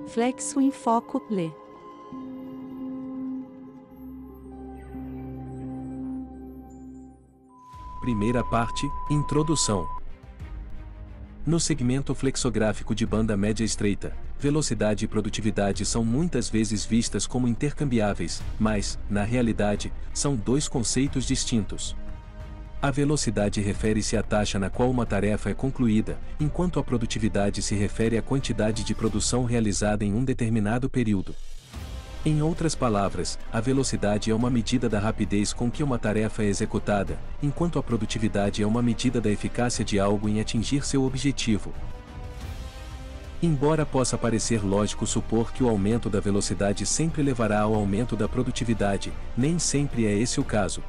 Flexo em Foco, lê. Primeira parte, Introdução. No segmento flexográfico de banda média estreita, velocidade e produtividade são muitas vezes vistas como intercambiáveis, mas, na realidade, são dois conceitos distintos. A velocidade refere-se à taxa na qual uma tarefa é concluída, enquanto a produtividade se refere à quantidade de produção realizada em um determinado período. Em outras palavras, a velocidade é uma medida da rapidez com que uma tarefa é executada, enquanto a produtividade é uma medida da eficácia de algo em atingir seu objetivo. Embora possa parecer lógico supor que o aumento da velocidade sempre levará ao aumento da produtividade, nem sempre é esse o caso.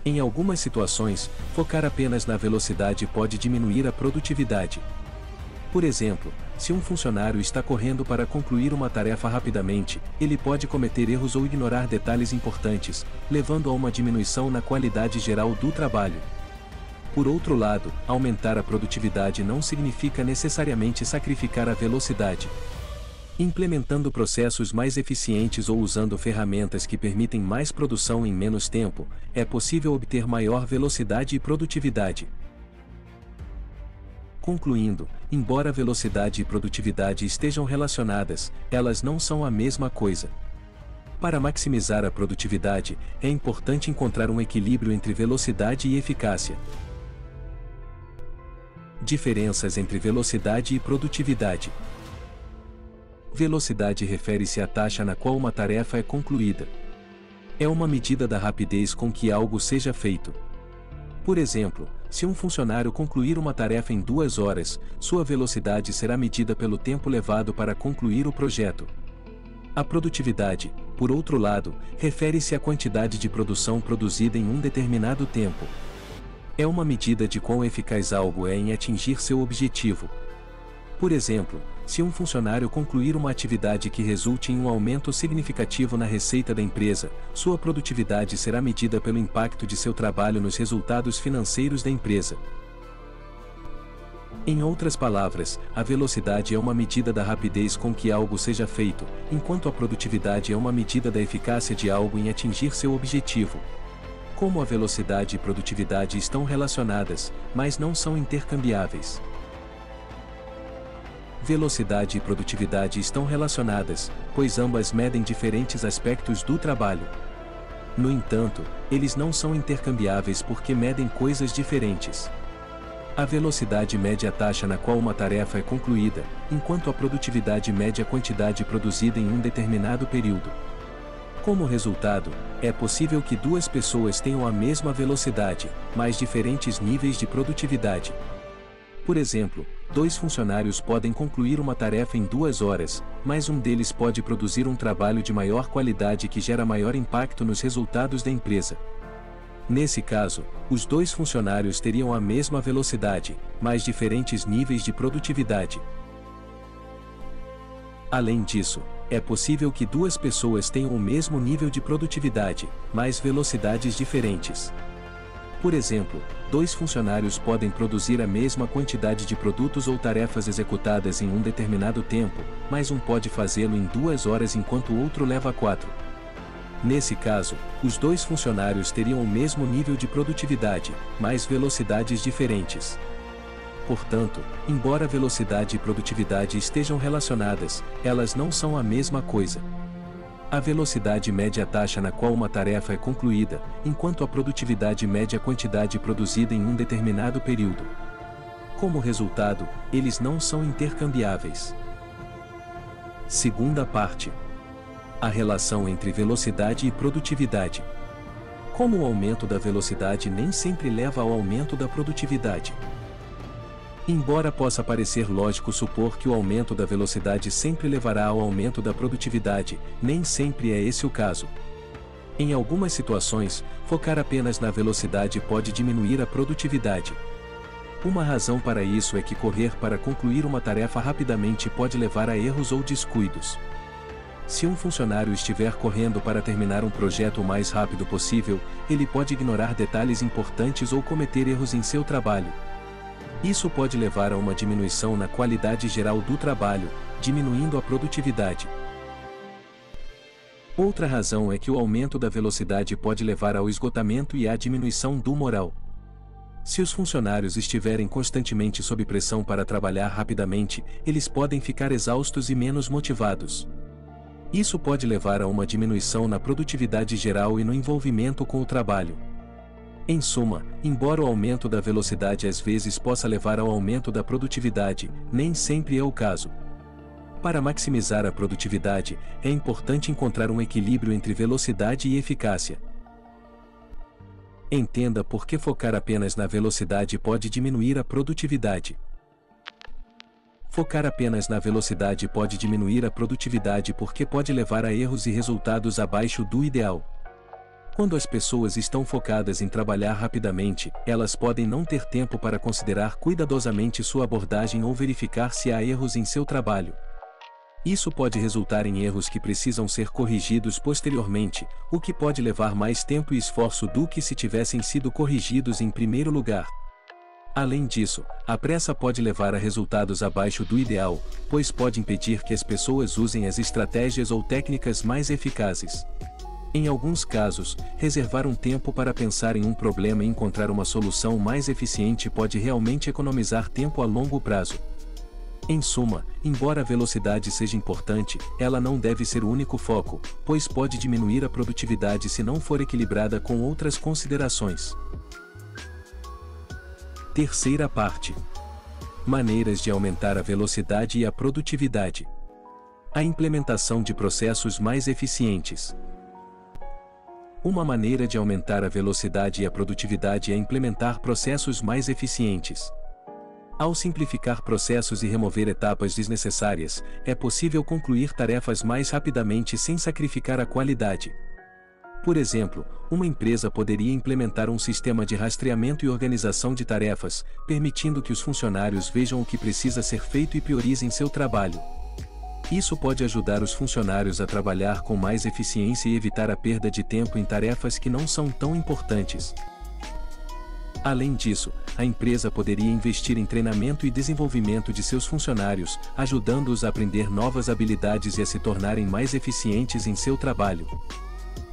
Em algumas situações, focar apenas na velocidade pode diminuir a produtividade. Por exemplo, se um funcionário está correndo para concluir uma tarefa rapidamente, ele pode cometer erros ou ignorar detalhes importantes, levando a uma diminuição na qualidade geral do trabalho. Por outro lado, aumentar a produtividade não significa necessariamente sacrificar a velocidade. Implementando processos mais eficientes ou usando ferramentas que permitem mais produção em menos tempo, é possível obter maior velocidade e produtividade. Concluindo, embora velocidade e produtividade estejam relacionadas, elas não são a mesma coisa. Para maximizar a produtividade, é importante encontrar um equilíbrio entre velocidade e eficácia. Diferenças entre velocidade e produtividade. Velocidade refere-se à taxa na qual uma tarefa é concluída. É uma medida da rapidez com que algo seja feito. Por exemplo, se um funcionário concluir uma tarefa em 2 horas, sua velocidade será medida pelo tempo levado para concluir o projeto. A produtividade, por outro lado, refere-se à quantidade de produção produzida em um determinado tempo. É uma medida de quão eficaz algo é em atingir seu objetivo. Por exemplo, se um funcionário concluir uma atividade que resulte em um aumento significativo na receita da empresa, sua produtividade será medida pelo impacto de seu trabalho nos resultados financeiros da empresa. Em outras palavras, a velocidade é uma medida da rapidez com que algo seja feito, enquanto a produtividade é uma medida da eficácia de algo em atingir seu objetivo. Como a velocidade e produtividade estão relacionadas, mas não são intercambiáveis. Velocidade e produtividade estão relacionadas, pois ambas medem diferentes aspectos do trabalho. No entanto, eles não são intercambiáveis porque medem coisas diferentes. A velocidade mede a taxa na qual uma tarefa é concluída, enquanto a produtividade mede a quantidade produzida em um determinado período. Como resultado, é possível que duas pessoas tenham a mesma velocidade, mas diferentes níveis de produtividade. Por exemplo, 2 funcionários podem concluir uma tarefa em 2 horas, mas um deles pode produzir um trabalho de maior qualidade que gera maior impacto nos resultados da empresa. Nesse caso, os 2 funcionários teriam a mesma velocidade, mas diferentes níveis de produtividade. Além disso, é possível que 2 pessoas tenham o mesmo nível de produtividade, mas velocidades diferentes. Por exemplo, 2 funcionários podem produzir a mesma quantidade de produtos ou tarefas executadas em um determinado tempo, mas um pode fazê-lo em 2 horas enquanto o outro leva 4. Nesse caso, os 2 funcionários teriam o mesmo nível de produtividade, mas velocidades diferentes. Portanto, embora velocidade e produtividade estejam relacionadas, elas não são a mesma coisa. A velocidade mede a taxa na qual uma tarefa é concluída, enquanto a produtividade mede a quantidade produzida em um determinado período. Como resultado, eles não são intercambiáveis. Segunda parte. A relação entre velocidade e produtividade. Como o aumento da velocidade nem sempre leva ao aumento da produtividade. Embora possa parecer lógico supor que o aumento da velocidade sempre levará ao aumento da produtividade, nem sempre é esse o caso. Em algumas situações, focar apenas na velocidade pode diminuir a produtividade. Uma razão para isso é que correr para concluir uma tarefa rapidamente pode levar a erros ou descuidos. Se um funcionário estiver correndo para terminar um projeto o mais rápido possível, ele pode ignorar detalhes importantes ou cometer erros em seu trabalho. Isso pode levar a uma diminuição na qualidade geral do trabalho, diminuindo a produtividade. Outra razão é que o aumento da velocidade pode levar ao esgotamento e à diminuição do moral. Se os funcionários estiverem constantemente sob pressão para trabalhar rapidamente, eles podem ficar exaustos e menos motivados. Isso pode levar a uma diminuição na produtividade geral e no envolvimento com o trabalho. Em suma, embora o aumento da velocidade às vezes possa levar ao aumento da produtividade, nem sempre é o caso. Para maximizar a produtividade, é importante encontrar um equilíbrio entre velocidade e eficácia. Entenda por que focar apenas na velocidade pode diminuir a produtividade. Focar apenas na velocidade pode diminuir a produtividade porque pode levar a erros e resultados abaixo do ideal. Quando as pessoas estão focadas em trabalhar rapidamente, elas podem não ter tempo para considerar cuidadosamente sua abordagem ou verificar se há erros em seu trabalho. Isso pode resultar em erros que precisam ser corrigidos posteriormente, o que pode levar mais tempo e esforço do que se tivessem sido corrigidos em primeiro lugar. Além disso, a pressa pode levar a resultados abaixo do ideal, pois pode impedir que as pessoas usem as estratégias ou técnicas mais eficazes. Em alguns casos, reservar um tempo para pensar em um problema e encontrar uma solução mais eficiente pode realmente economizar tempo a longo prazo. Em suma, embora a velocidade seja importante, ela não deve ser o único foco, pois pode diminuir a produtividade se não for equilibrada com outras considerações. Terceira parte: maneiras de aumentar a velocidade e a produtividade. A implementação de processos mais eficientes. Uma maneira de aumentar a velocidade e a produtividade é implementar processos mais eficientes. Ao simplificar processos e remover etapas desnecessárias, é possível concluir tarefas mais rapidamente sem sacrificar a qualidade. Por exemplo, uma empresa poderia implementar um sistema de rastreamento e organização de tarefas, permitindo que os funcionários vejam o que precisa ser feito e priorizem seu trabalho. Isso pode ajudar os funcionários a trabalhar com mais eficiência e evitar a perda de tempo em tarefas que não são tão importantes. Além disso, a empresa poderia investir em treinamento e desenvolvimento de seus funcionários, ajudando-os a aprender novas habilidades e a se tornarem mais eficientes em seu trabalho.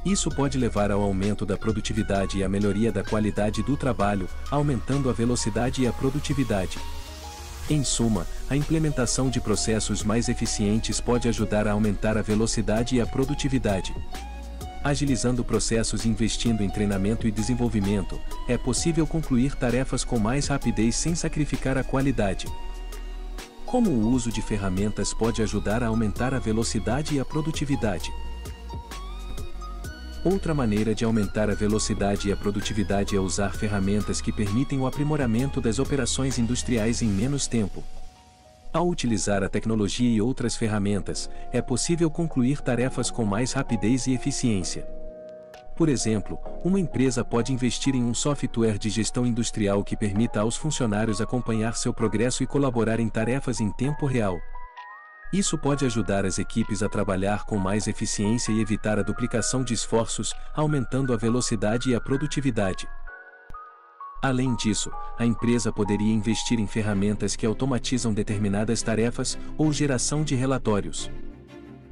Isso pode levar ao aumento da produtividade e à melhoria da qualidade do trabalho, aumentando a velocidade e a produtividade. Em suma, a implementação de processos mais eficientes pode ajudar a aumentar a velocidade e a produtividade. Agilizando processos e investindo em treinamento e desenvolvimento, é possível concluir tarefas com mais rapidez sem sacrificar a qualidade. Como o uso de ferramentas pode ajudar a aumentar a velocidade e a produtividade? Outra maneira de aumentar a velocidade e a produtividade é usar ferramentas que permitem o aprimoramento das operações industriais em menos tempo. Ao utilizar a tecnologia e outras ferramentas, é possível concluir tarefas com mais rapidez e eficiência. Por exemplo, uma empresa pode investir em um software de gestão industrial que permita aos funcionários acompanhar seu progresso e colaborar em tarefas em tempo real. Isso pode ajudar as equipes a trabalhar com mais eficiência e evitar a duplicação de esforços, aumentando a velocidade e a produtividade. Além disso, a empresa poderia investir em ferramentas que automatizam determinadas tarefas ou geração de relatórios.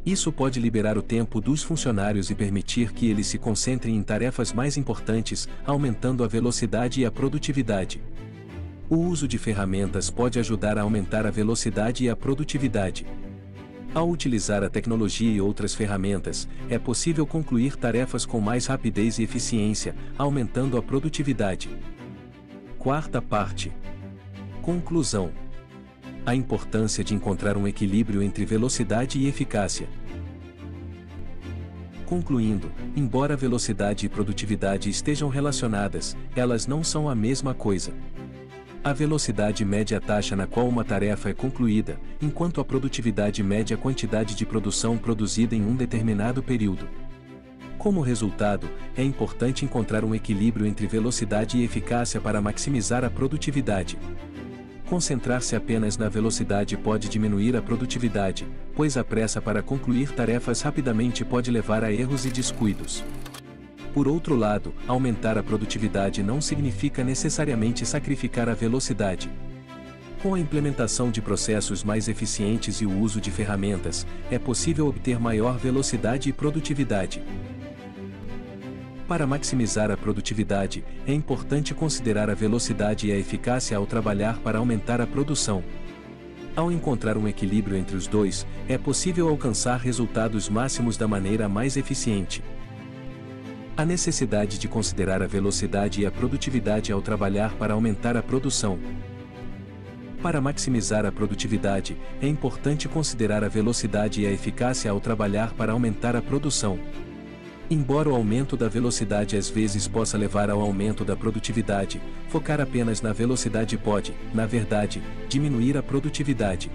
Isso pode liberar o tempo dos funcionários e permitir que eles se concentrem em tarefas mais importantes, aumentando a velocidade e a produtividade. O uso de ferramentas pode ajudar a aumentar a velocidade e a produtividade. Ao utilizar a tecnologia e outras ferramentas, é possível concluir tarefas com mais rapidez e eficiência, aumentando a produtividade. Quarta parte. Conclusão. A importância de encontrar um equilíbrio entre velocidade e eficácia. Concluindo, embora velocidade e produtividade estejam relacionadas, elas não são a mesma coisa. A velocidade mede a taxa na qual uma tarefa é concluída, enquanto a produtividade mede a quantidade de produção produzida em um determinado período. Como resultado, é importante encontrar um equilíbrio entre velocidade e eficácia para maximizar a produtividade. Concentrar-se apenas na velocidade pode diminuir a produtividade, pois a pressa para concluir tarefas rapidamente pode levar a erros e descuidos. Por outro lado, aumentar a produtividade não significa necessariamente sacrificar a velocidade. Com a implementação de processos mais eficientes e o uso de ferramentas, é possível obter maior velocidade e produtividade. Para maximizar a produtividade, é importante considerar a velocidade e a eficácia ao trabalhar para aumentar a produção. Ao encontrar um equilíbrio entre os dois, é possível alcançar resultados máximos da maneira mais eficiente. A necessidade de considerar a velocidade e a produtividade ao trabalhar para aumentar a produção. Para maximizar a produtividade, é importante considerar a velocidade e a eficácia ao trabalhar para aumentar a produção. Embora o aumento da velocidade às vezes possa levar ao aumento da produtividade, focar apenas na velocidade pode, na verdade, diminuir a produtividade.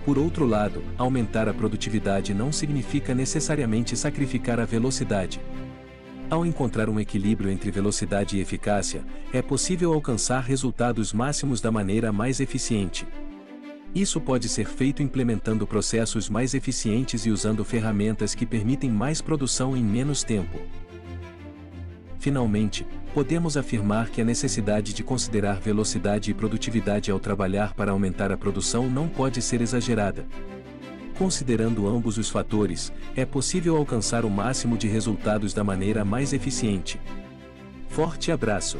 Por outro lado, aumentar a produtividade não significa necessariamente sacrificar a velocidade. Ao encontrar um equilíbrio entre velocidade e eficácia, é possível alcançar resultados máximos da maneira mais eficiente. Isso pode ser feito implementando processos mais eficientes e usando ferramentas que permitem mais produção em menos tempo. Finalmente, podemos afirmar que a necessidade de considerar velocidade e produtividade ao trabalhar para aumentar a produção não pode ser exagerada. Considerando ambos os fatores, é possível alcançar o máximo de resultados da maneira mais eficiente. Forte abraço!